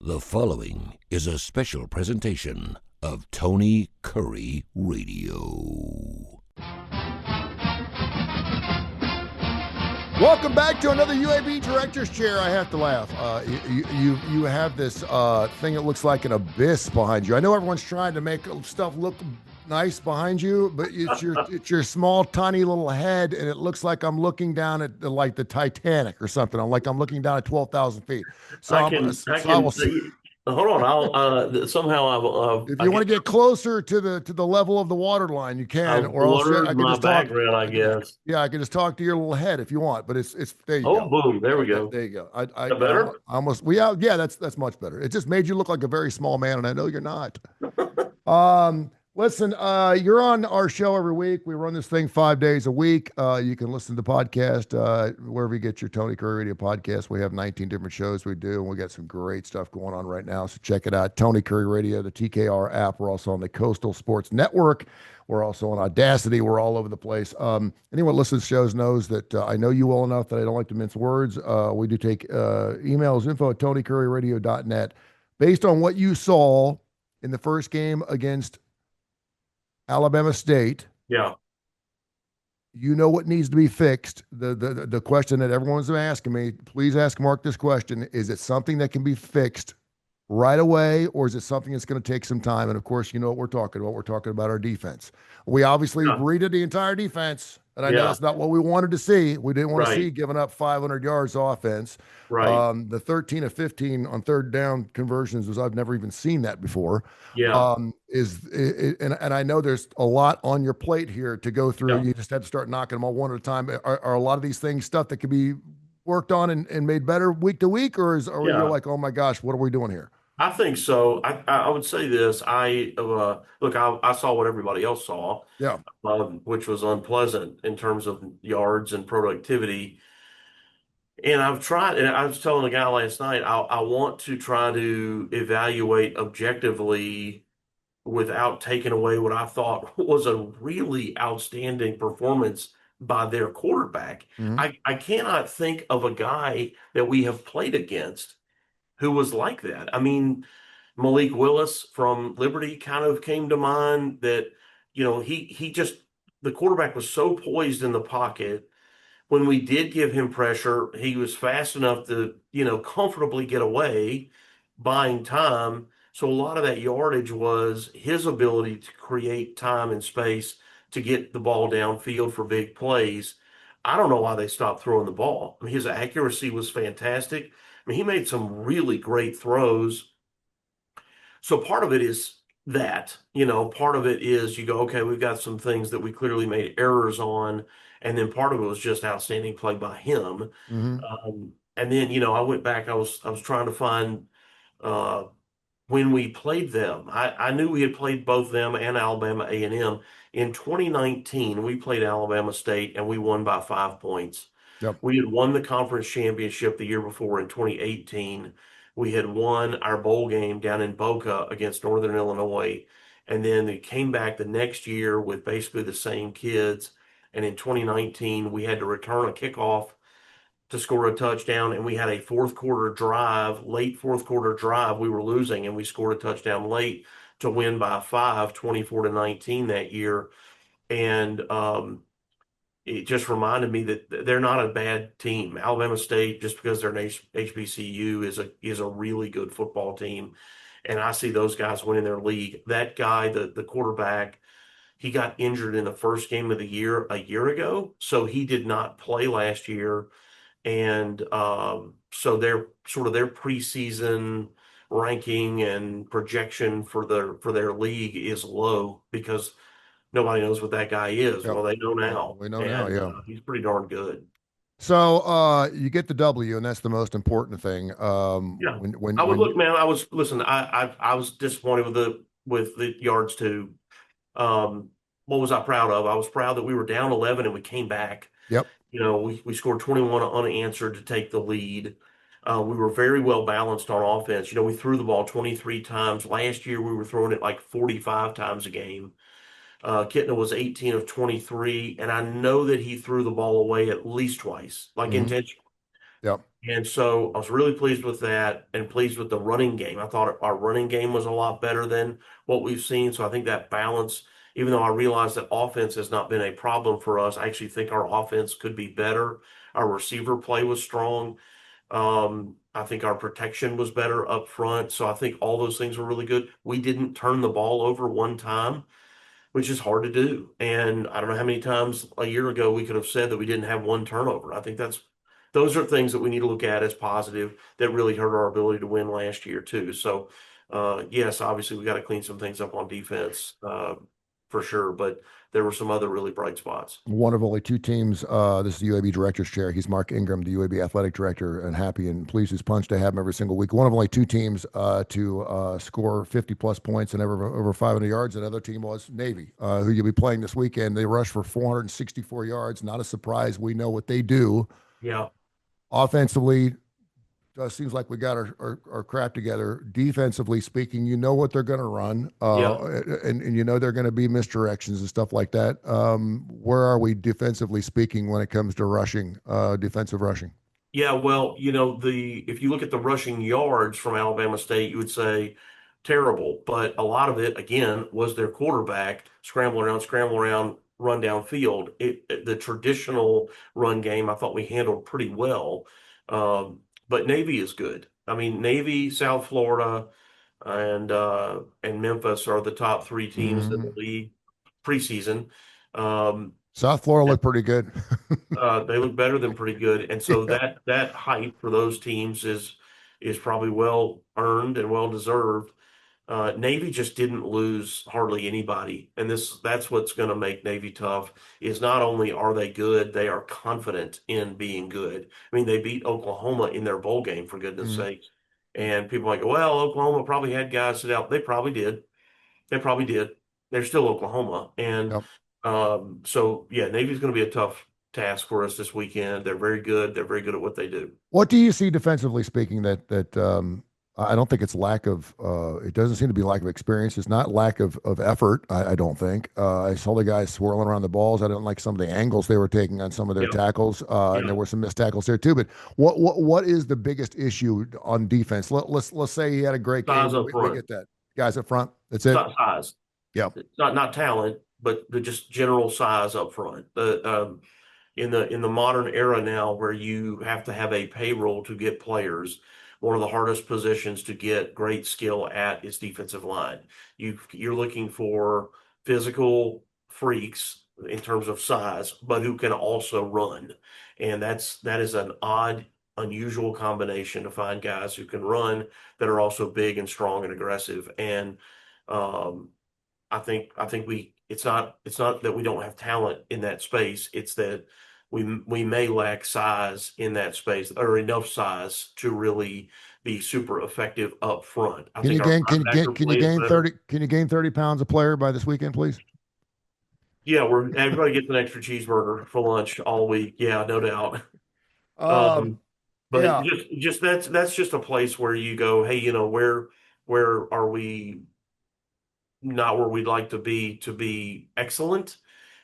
The following is a special presentation of Tony Curry Radio. Welcome back to another UAB Director's Chair. I have to laugh. You have this thing that looks like an abyss behind you. I know everyone's trying to make stuff look nice behind you, but it's your small, tiny little head, and it looks like I'm looking down at like the Titanic or something. I'm looking down at 12,000 feet. So I can see. Hold on. I'll somehow if you want to get closer to the level of the water line, you can. I've Or else I can my just talk. background, I guess. Yeah, I can just talk to your little head if you want. But it's there you Oh, go. boom! There we go. There you go. Is that better? Yeah, that's much better. It just made you look like a very small man, and I know you're not. Listen, you're on our show every week. We run this thing 5 days a week. You can listen to the podcast wherever you get your Tony Curry Radio podcast. We have 19 different shows we do, and we got some great stuff going on right now. So check it out. Tony Curry Radio, the TKR app. We're also on the Coastal Sports Network. We're also on Audacity. We're all over the place. Anyone who listens to shows knows that I know you well enough that I don't like to mince words. We do take emails, info@tonycurryradio.net. Based on what you saw in the first game against Alabama State. Yeah. You know what needs to be fixed. The question that everyone's asking me, please ask Mark this question. Is it something that can be fixed right away, or is it something that's going to take some time? And of course, you know what we're talking about. We're talking about our defense. We obviously redid the entire defense, and I know that's not what we wanted to see. We didn't want to see giving up 500 yards offense. Right. The 13 of 15 on third down conversions was I've never even seen that before. Yeah. And I know there's a lot on your plate here to go through. Yeah. You just have to start knocking them all one at a time. Are a lot of these things stuff that can be worked on and made better week to week, or are we like, oh my gosh, what are we doing here? I think so. I would say this. I saw what everybody else saw. Yeah. Which was unpleasant in terms of yards and productivity. And I've tried, and I was telling a guy last night, I want to try to evaluate objectively without taking away what I thought was a really outstanding performance by their quarterback. Mm-hmm. I cannot think of a guy that we have played against who was like that. I mean, Malik Willis from Liberty kind of came to mind that, he just, the quarterback was so poised in the pocket. When we did give him pressure, he was fast enough to, comfortably get away, buying time. So a lot of that yardage was his ability to create time and space to get the ball downfield for big plays. I don't know why they stopped throwing the ball. I mean, his accuracy was fantastic. I mean, he made some really great throws. So part of it is that, part of it is you go, okay, we've got some things that we clearly made errors on. And then part of it was just outstanding play by him. Mm-hmm. And then, I went back, I was trying to find when we played them. I knew we had played both them and Alabama A&M. In 2019, we played Alabama State and we won by 5 points. Yep. We had won the conference championship the year before in 2018. We had won our bowl game down in Boca against Northern Illinois. And then they came back the next year with basically the same kids. And in 2019, we had to return a kickoff to score a touchdown. And we had a late fourth quarter drive. We were losing and we scored a touchdown late to win by 5, 24-19 that year. And it just reminded me that they're not a bad team. Alabama State, just because they're an HBCU, is a really good football team. And I see those guys winning their league. That guy, the quarterback, he got injured in the first game of the year a year ago. So he did not play last year. And so their preseason ranking and projection for their league is low because nobody knows what that guy is. Yep. Well, they know now. We know now, yeah. He's pretty darn good. So you get the W, and that's the most important thing. Yeah. I was disappointed with the yards too. What was I proud of? I was proud that we were down 11 and we came back. Yep. We scored 21 unanswered to take the lead. We were very well balanced on offense. We threw the ball 23 times. Last year, we were throwing it like 45 times a game. Kitna was 18 of 23, and I know that he threw the ball away at least twice, intentionally. Yep. And so I was really pleased with that and pleased with the running game. I thought our running game was a lot better than what we've seen. So I think that balance, even though I realize that offense has not been a problem for us, I actually think our offense could be better. Our receiver play was strong. I think our protection was better up front. So I think all those things were really good. We didn't turn the ball over one time, which is hard to do. And I don't know how many times a year ago we could have said that we didn't have one turnover. I think those are things that we need to look at as positive that really hurt our ability to win last year too. So yes, obviously we got to clean some things up on defense for sure, but there were some other really bright spots. One of only two teams. This is the UAB director's chair. He's Mark Ingram, the UAB athletic director, and happy and pleased as punch to have him every single week. One of only two teams to score 50 plus points and over 500 yards. Another team was Navy, who you'll be playing this weekend. They rushed for 464 yards. Not a surprise. We know what they do Yeah. offensively. Seems like we got our crap together. Defensively speaking, you know what they're going to run, Yeah. and you know they're going to be misdirections and stuff like that. Where are we defensively speaking when it comes to rushing, defensive rushing? Yeah, well, the if you look at the rushing yards from Alabama State, you would say terrible, but a lot of it again was their quarterback scramble around, run downfield. The traditional run game, I thought we handled pretty well. But Navy is good. I mean, Navy, South Florida, and Memphis are the top three teams in the Mhm. league preseason. Um, South Florida looked pretty good. they look better than pretty good, and so Yeah. that hype for those teams is probably well earned and well deserved. Navy just didn't lose hardly anybody, and that's what's going to make Navy tough. Is not only are they good, they are confident in being good. I mean, they beat Oklahoma in their bowl game for goodness Mhm. sakes, and people are like, well, Oklahoma probably had guys sit out. They probably did. They probably did. They're still Oklahoma. And Yep. so, yeah, Navy's going to be a tough task for us this weekend. They're very good. They're very good at what they do. What do you see defensively speaking that I don't think it's lack of it doesn't seem to be lack of experience. It's not lack of effort, I don't think. I saw the guys swirling around the balls. I didn't like some of the angles they were taking on some of their Yeah. tackles, and Yeah. there were some missed tackles there too. But what is the biggest issue on defense? Let's say he had a great Size game. up We front, get that. Guys up front. That's it. size. Yep. It's not talent, but the just general size up front. In the modern era now where you have to have a payroll to get players, one of the hardest positions to get great skill at is defensive line. You're looking for physical freaks in terms of size, but who can also run. And that is an odd, unusual combination to find guys who can run that are also big and strong and aggressive. And um, I think it's not that we don't have talent in that space. It's that we may lack size in that space or enough size to really be super effective up front. I Can you think our gain linebacker can you play is gain better. 30 can you gain 30 pounds a player by this weekend, please? Yeah, everybody gets an extra cheeseburger for lunch all week. Yeah, no doubt. Um, Um, but yeah. just that's just a place where you go, hey, where are we not where we'd like to be excellent?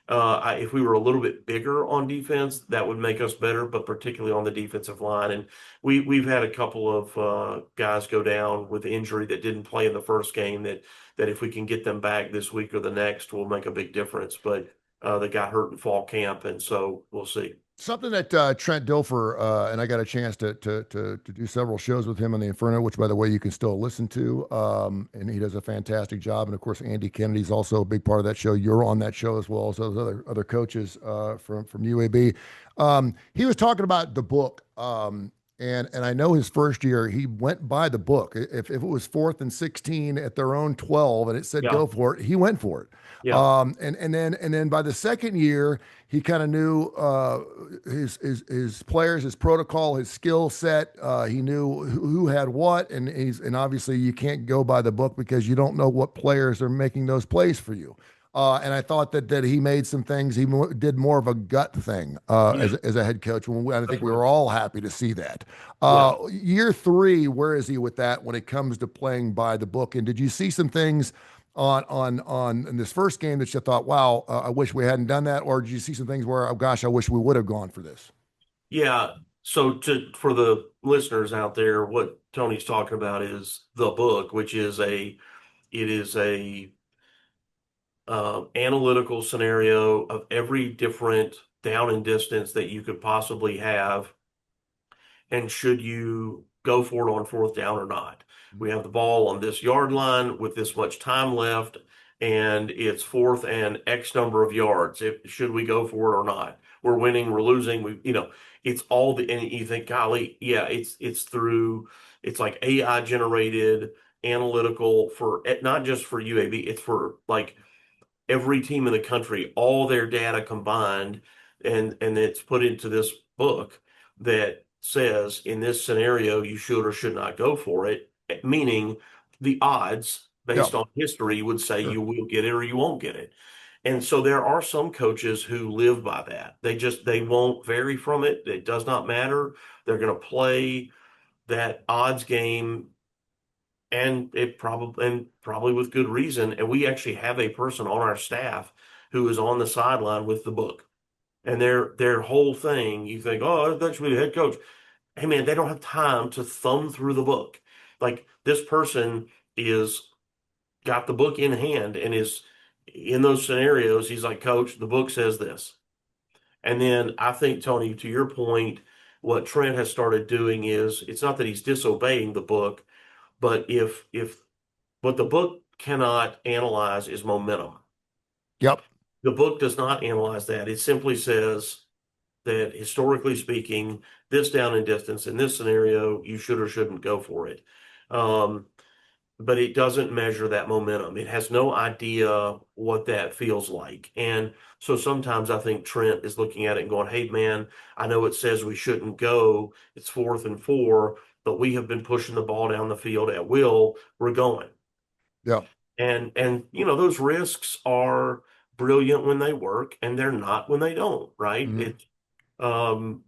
If we were a little bit bigger on defense, that would make us better, but particularly on the defensive line. And we've had a couple of guys go down with injury that didn't play in the first game that if we can get them back this week or the next will make a big difference. But they got hurt in fall camp, and so we'll see. Something that Trent Dilfer and I got a chance to do several shows with him on the Inferno, which by the way you can still listen to, and he does a fantastic job. And of course, Andy Kennedy's also a big part of that show. You're on that show as well as those other coaches from UAB. He was talking about the book, and I know his first year he went by the book. If it was 4th and 16 at their own 12 and it said Yeah, go for it, he went for it. yeah, And then by the second year, he kind of knew his players, his protocol, his skill set. He knew who had what, and obviously you can't go by the book because you don't know what players are making those plays for you. And I thought that he made some things. He did more of a gut thing yeah. as a head coach. I think That's we right. were all happy to see that. Yeah. Year three, where is he with that when it comes to playing by the book? And did you see some things on in this first game that you thought, wow, I wish we hadn't done that, or did you see some things where, oh gosh, I wish we would have gone for this? Yeah. So for the listeners out there, what Tony's talking about is the book, which is it is a analytical scenario of every different down and distance that you could possibly have, and should you go for it on fourth down or not. We have the ball on this yard line with this much time left, and it's fourth and X number of yards. Should we go for it or not? We're winning, we're losing. It's all and you think, golly, yeah, it's like AI generated analytical for not just for UAB, it's for like every team in the country, all their data combined, and it's put into this book that says in this scenario you should or should not go for it, meaning the odds Yeah, based on history would say sure. you will get it or you won't get it. And so there are some coaches who live by that. They won't vary from it. It does not matter. They're going to play that odds game, and probably with good reason. And we actually have a person on our staff who is on the sideline with the book. And their whole thing, you think, oh, that should be the head coach. Hey man, they don't have time to thumb through the book. Like this person is got the book in hand and is in those scenarios. He's like, Coach, the book says this. And then I think, Tony, to your point, what Trent has started doing is it's not that he's disobeying the book, but if what the book cannot analyze is momentum. Yep. The book does not analyze that. It simply says that historically speaking, this down and distance in this scenario, you should or shouldn't go for it. Um, but it doesn't measure that momentum. It has no idea what that feels like. And so sometimes I think Trent is looking at it and going, hey, man, I know it says we shouldn't go. It's 4th and 4, but we have been pushing the ball down the field at will. We're going. Yeah. And those risks are brilliant when they work and they're not when they don't, right? Mhm. Um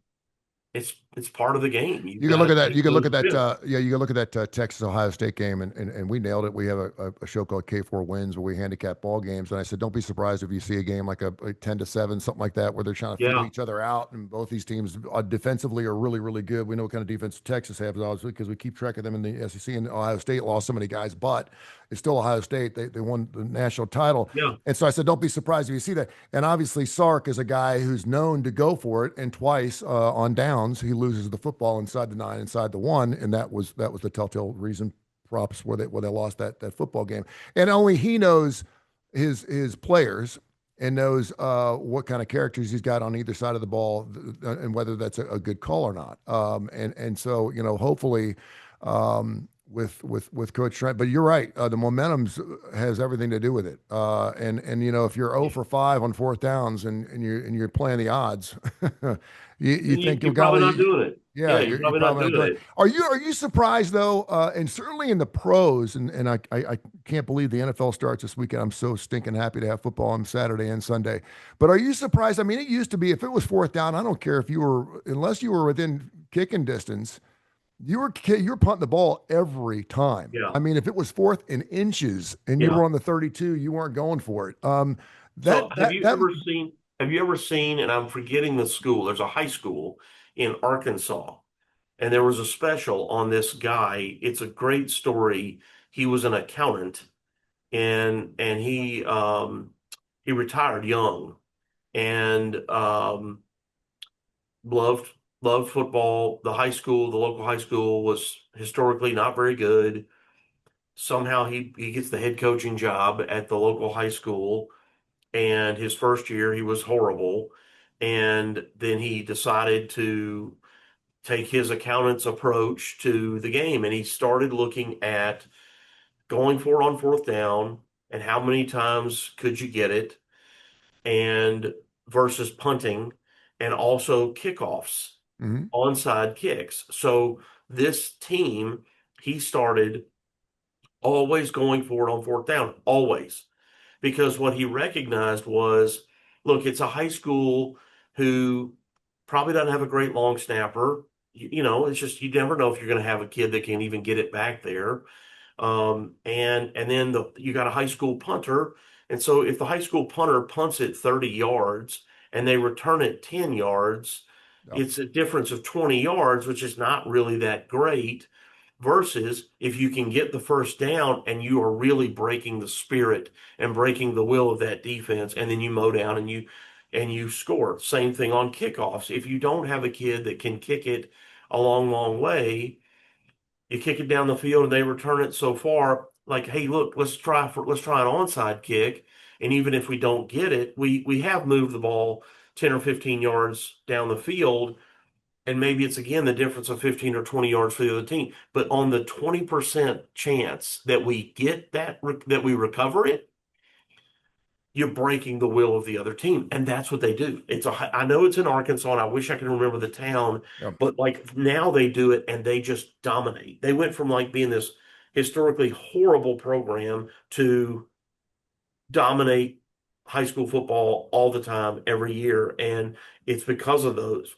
it's part of the game. You've You can got look to at that. You take can look those at that. risks. Yeah, you can look at that Texas Ohio State game, and we nailed it. We have a show called K4 Wins where we handicap ball games, and I said, don't be surprised if you see a game like a 10-7, something like that, where they're trying to feel Yeah, each other out, and both these teams defensively are really, really good. We know what kind of defense Texas has, obviously, because we keep track of them in the SEC. And Ohio State lost so many guys, but it's still Ohio State. They won the national title, yeah. and so I said, don't be surprised if you see that. And obviously, Sark is a guy who's known to go for it, and twice on downs he loses the football inside the 9, inside the 1, and that was the telltale reason. Props where they lost that football game, and only he knows his players and knows what kind of characters he's got on either side of the ball, and whether that's a good call or not. And so hopefully. With Coach Trent, but you're right. The momentum has everything to do with it. And if you're 0 for 5 on fourth downs and you're playing the odds, you Then think, you're probably not golly, doing it. yeah, Yeah, you're you're probably not probably not doing doing it. it. Are you surprised though? And certainly in the pros, and I can't believe the NFL starts this weekend. I'm so stinking happy to have football on Saturday and Sunday. But are you surprised? I mean, it used to be if it was fourth down, I don't care if you were, unless you were within kicking distance, you were punting the ball every time. Yeah. I mean, if it was fourth in inches and you Yeah. were on the 32, you weren't going for it. So That that that have you ever seen, and I'm forgetting the school, there's a high school in Arkansas, and there was a special on this guy. It's a great story. He was an accountant, and he retired young, and loved loved football. The local high school was historically not very good. Somehow he gets the head coaching job at the local high school, and his first year he was horrible. And then he decided to take his accountant's approach to the game, and he started looking at going for it on fourth down and how many times could you get it, and versus punting, and also kickoffs, mhm. onside kicks. So this team, he started always going for it on fourth down, always. Because what he recognized was, look, it's a high school who probably doesn't have a great long snapper. It's just you never know if you're going to have a kid that can even get it back there. And then you got a high school punter, and so if the high school punter punts it 30 yards and they return it 10 yards, Yeah. it's a difference of 20 yards, which is not really that great, versus if you can get the first down and you are really breaking the spirit and breaking the will of that defense, and then you mow down and you score. Same thing on kickoffs. If you don't have a kid that can kick it a long, long way, you kick it down the field and they return it so far, like, hey, look, let's try an onside kick. And even if we don't get it, we have moved the ball 10 or 15 yards down the field. And maybe it's again the difference of 15 or 20 yards for the other team. But on the 20% chance that we get that we recover it, you're breaking the will of the other team. And that's what they do. I know it's in Arkansas, and I wish I could remember the town, Yeah. but like now they do it and they just dominate. They went from like being this historically horrible program to dominate high school football all the time, every year. And it's because of those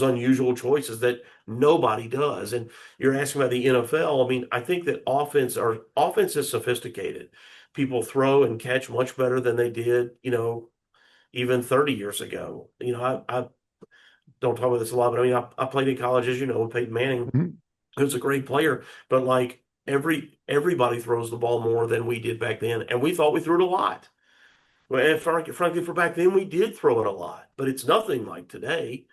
unusual choices that nobody does. And you're asking about the NFL. I mean, I think that offense is sophisticated. People throw and catch much better than they did, even 30 years ago. I don't talk about this a lot, but I mean, I played in college, as you know, with Peyton Manning, Mhm. who's a great player, but like everybody throws the ball more than we did back then, and we thought we threw it a lot. Well, and frankly, for back then, we did throw it a lot, but it's nothing like today.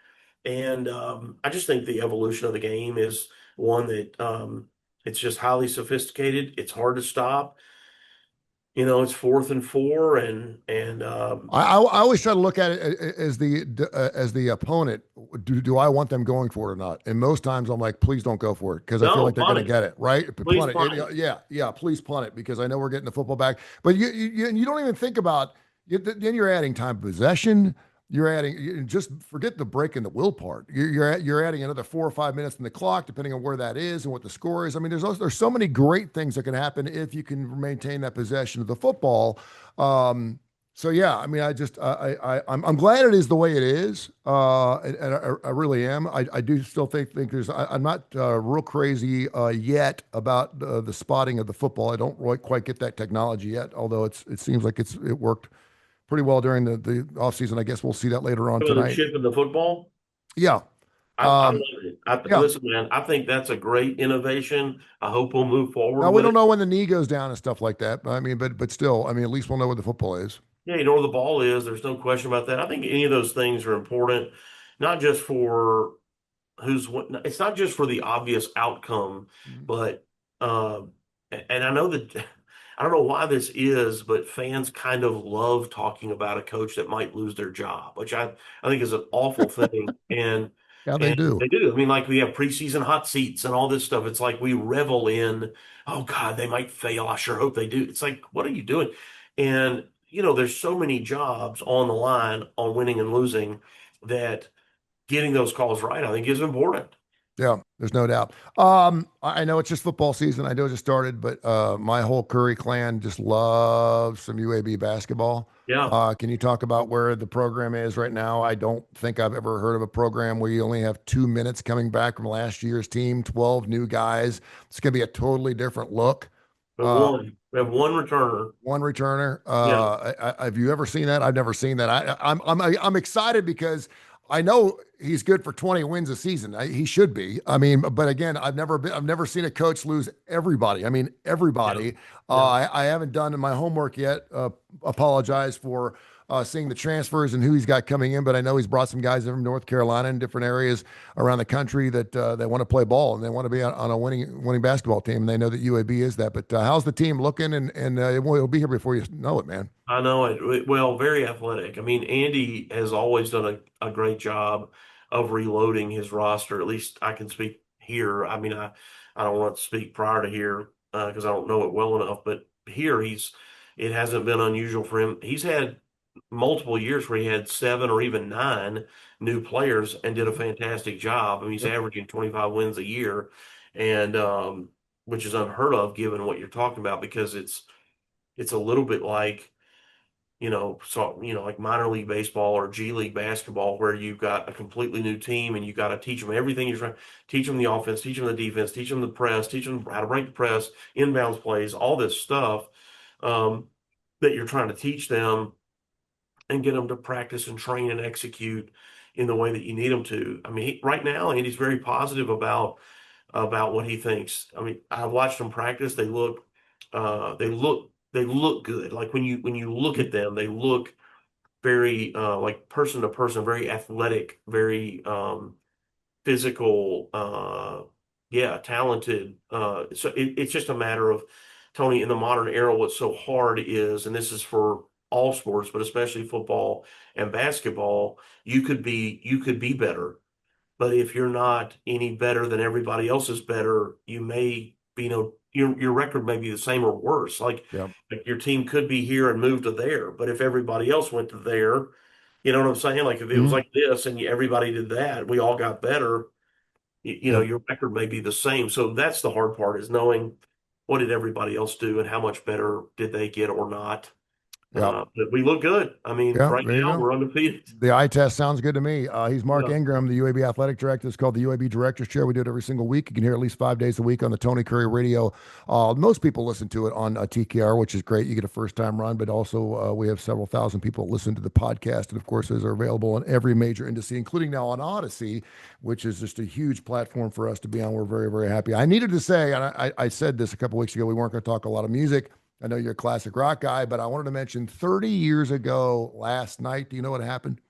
And I just think the evolution of the game is one that it's just highly sophisticated. It's hard to stop. It's 4th and 4, and I always try to look at it as the opponent. Do I want them going for it or not? And most times I'm like, please don't go for it because I feel no, like they're going punt to it. get it right. Please Punt it. punt it. Yeah. Please punt it because I know we're getting the football back. But you don't even think about then you're adding time of possession. You're adding just forget the break and the will part. You're adding another 4 or 5 minutes in the clock, depending on where that is and what the score is. I mean, there's so many great things that can happen if you can maintain that possession of the football. So yeah, I mean, I'm glad it is the way it is, and I really am. I do still think there's. I'm not real crazy yet about the spotting of the football. I don't really quite get that technology yet, although it seems like it worked pretty well during the off season. I guess we'll see that later on Some of the tonight. chip in the football. Yeah, I love um, it. yeah. Listen, man, I think that's a great innovation. I hope we'll move forward Now we with don't it. know when the knee goes down and stuff like that. I mean, but still, I mean, at least we'll know where the football is. Yeah, you know where the ball is. There's no question about that. I think any of those things are important, not just for it's not just for the obvious outcome, Mhm. but uh, and I know that I don't know why this is, but fans kind of love talking about a coach that might lose their job, which I think is an awful thing. Yeah, they And do. they do. I mean, like we have preseason hot seats and all this stuff. It's like we revel in, oh God, they might fail. I sure hope they do. It's like, what are you doing? And there's so many jobs on the line on winning and losing that getting those calls right, I think, is important. Yeah, there's no doubt. I know it's just football season. I know it just started, but my whole Curry clan just loves some UAB basketball. Yeah. Can you talk about where the program is right now? I don't think I've ever heard of a program where you only have 2 minutes coming back from last year's team, 12 new guys. It's going to be a totally different look. But Uh, we have one returner. one returner. Yeah. Have you ever seen that? I've never seen that. I'm excited because I know he's good for 20 wins a season. He should be. I mean, but again, I've never seen a coach lose everybody. I mean, Yeah. everybody. Yeah. I haven't done my homework yet. Apologize for seeing the transfers and who he's got coming in, but I know he's brought some guys in from North Carolina and different areas around the country that want to play ball and they want to be on a winning basketball team. And they know that UAB is that. But how's the team looking? And it'll be here before you know it, man. I know it. Well, very athletic. I mean, Andy has always done a great job of reloading his roster. At least I can speak here. I mean, I don't want to speak prior to here because I don't know it well enough. But here, it hasn't been unusual for him. He's had multiple years where he had 7 or even 9 new players and did a fantastic job. I mean, he's Yep. averaging 25 wins a year, and which is unheard of given what you're talking about because it's a little bit like like minor league baseball or G League basketball, where you've got a completely new team and you got to teach them everything you're trying, teach them the offense, teach them the defense, teach them the press, teach them how to break the press, inbounds plays, all this stuff um, that you're trying to teach them and get them to practice and train and execute. in the way that you need them to. I mean, right now, Andy's very positive about what he thinks. I mean, I watched them practice. They look good. Like when you look at them, they look very like person to person, very athletic, very physical, yeah, talented. So it's just a matter of, Tony, in the modern era, what's so hard is, and this is for all sports, but especially football and basketball, you could be better. But if you're not any better than everybody else is better, you may be, your record may be the same or worse. Yep. Like your team could be here and move to there, but if everybody else went to there, you know what I'm saying? Like if it was Mhm. like this and everybody did that, we all got better, Yep. your record may be the same. So that's the hard part, is knowing what did everybody else do and how much better did they get or not. Yep. But we look good. I mean, Yeah. right There you now go. we're undefeated. The eye test sounds good to me. He's Mark Yeah. Ingram, the UAB athletic director. It's called the UAB Director's Chair. We do it every single week. You can hear it at least 5 days a week on the Tony Curry Radio. Most people listen to it on TKR, which is great. You get a first-time run, but also we have several thousand people listen to the podcast. And, of course, those are available on every major industry, including now on Odyssey, which is just a huge platform for us to be on. We're very, very happy. I needed to say, and I said this a couple weeks ago, we weren't going to talk a lot of music. I know you're a classic rock guy, but I wanted to mention 30 years ago last night. Do you know what happened?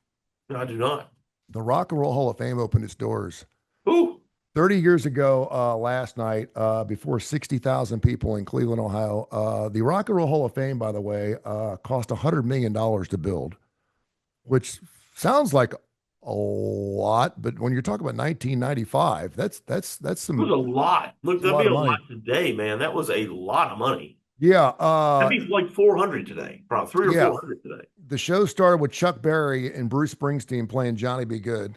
No, I do not. The Rock and Roll Hall of Fame opened its doors Ooh, 30 years ago last night before 60,000 people in Cleveland, Ohio. The Rock and Roll Hall of Fame, by the way, cost $100 million to build, which sounds like a lot, but when you're talking about 1995, that's it some was a lot. Look, that's a that'd lot be of a money. lot today, man. That was a lot of money. Yeah, That'd be like 400 today, probably three or yeah. 400 today. The show started with Chuck Berry and Bruce Springsteen playing Johnny Be Good.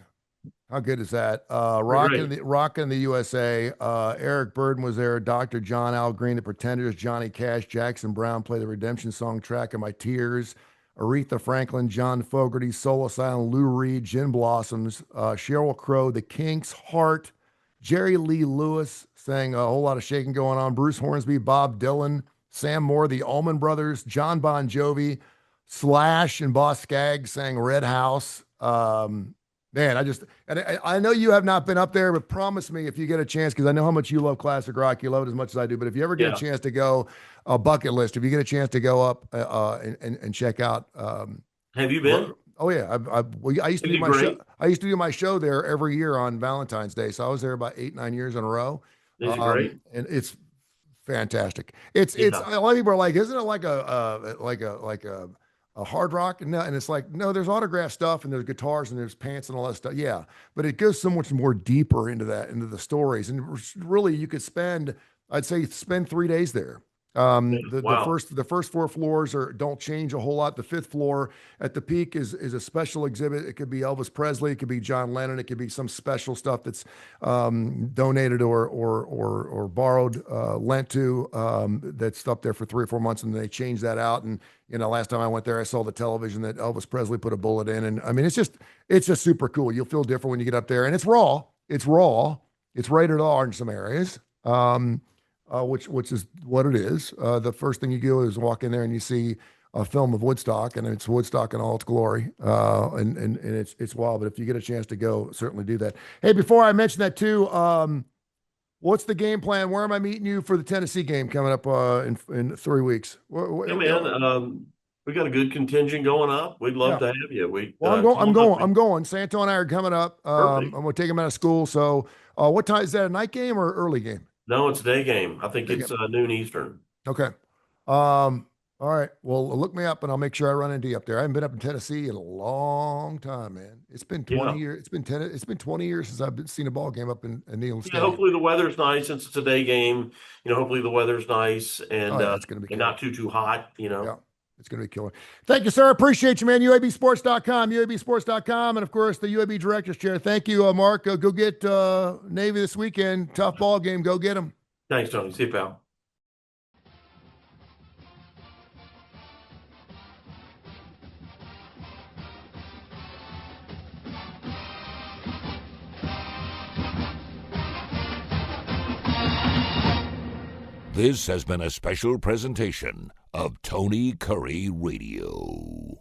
How good is that? Great. Rockin' the USA. Eric Burden was there. Dr. John Al Green, The Pretenders, Johnny Cash, Jackson Brown played the Redemption Song track of My Tears. Aretha Franklin, John Fogerty, Soul Asylum, Lou Reed, Gin Blossoms, Sheryl Crow, The Kinks, Heart, Jerry Lee Lewis sang a whole lot of shaking going on. Bruce Hornsby, Bob Dylan, Sam Moore, the Allman Brothers, John Bon Jovi, Slash, and Boss Skaggs sang Red House. Man, I know you have not been up there, but promise me if you get a chance, because I know how much you love classic rock. You love it as much as I do. But if you ever get a Yeah. chance to go, a bucket list, if you get a chance to go up and check out. Have you been? Oh yeah, I used to Is do it my show. great? I used to do my show there every year on Valentine's Day, so I was there about 8, 9 years in a row. Is it great? And it's fantastic. It's Yeah. a lot of people are like, isn't it like a hard rock? And no, and it's like, no, there's autograph stuff and there's guitars and there's pants and all that stuff. Yeah, but it goes so much more deeper into that, into the stories, and really, you could I'd say spend 3 days there. Wow. The first 4 floors don't change a whole lot. The fifth floor at the peak is a special exhibit. It could be Elvis Presley, it could be John Lennon, it could be some special stuff that's donated or borrowed, lent to, that's up there for 3 or 4 months, and they change that out. And last time I went there, I saw the television that Elvis Presley put a bullet in, and I mean, it's just super cool. You'll feel different when you get up there, and it's raw. It's raw. It's rated R in some areas. Which is what it is. The first thing you do is walk in there and you see a film of Woodstock, and it's Woodstock in all its glory, and it's wild. But if you get a chance to go, certainly do that. Hey, before I mention that too, what's the game plan? Where am I meeting you for the Tennessee game coming up in 3 weeks? Yeah, man. We got a good contingent going up. We'd love Yeah. to have you. Well, I'm going. Santo and I are coming up. Perfect. I'm going to take them out of school. So, what time is that? A night game or early game? No, it's a day game. I think Day it's noon Eastern. Okay. All right. Well, look me up and I'll make sure I run into you up there. I haven't been up in Tennessee in a long time, man. It's been 20 Yeah. years. It's been 20 years since I've seen a ball game up in Neyland Yeah, Stadium. hopefully the weather's nice since it's a day game. Hopefully the weather's nice and Oh, yeah, it's going to be and killer. not too hot. Yeah. It's going to be killer. Thank you, sir. Appreciate you, man. UABsports.com, UABsports.com, and of course the UAB Director's Chair. Thank you, Mark. Go get Navy this weekend. Tough ball game. Go get them. Thanks, Tony. See you, pal. This has been a special presentation of Tony Curry Radio.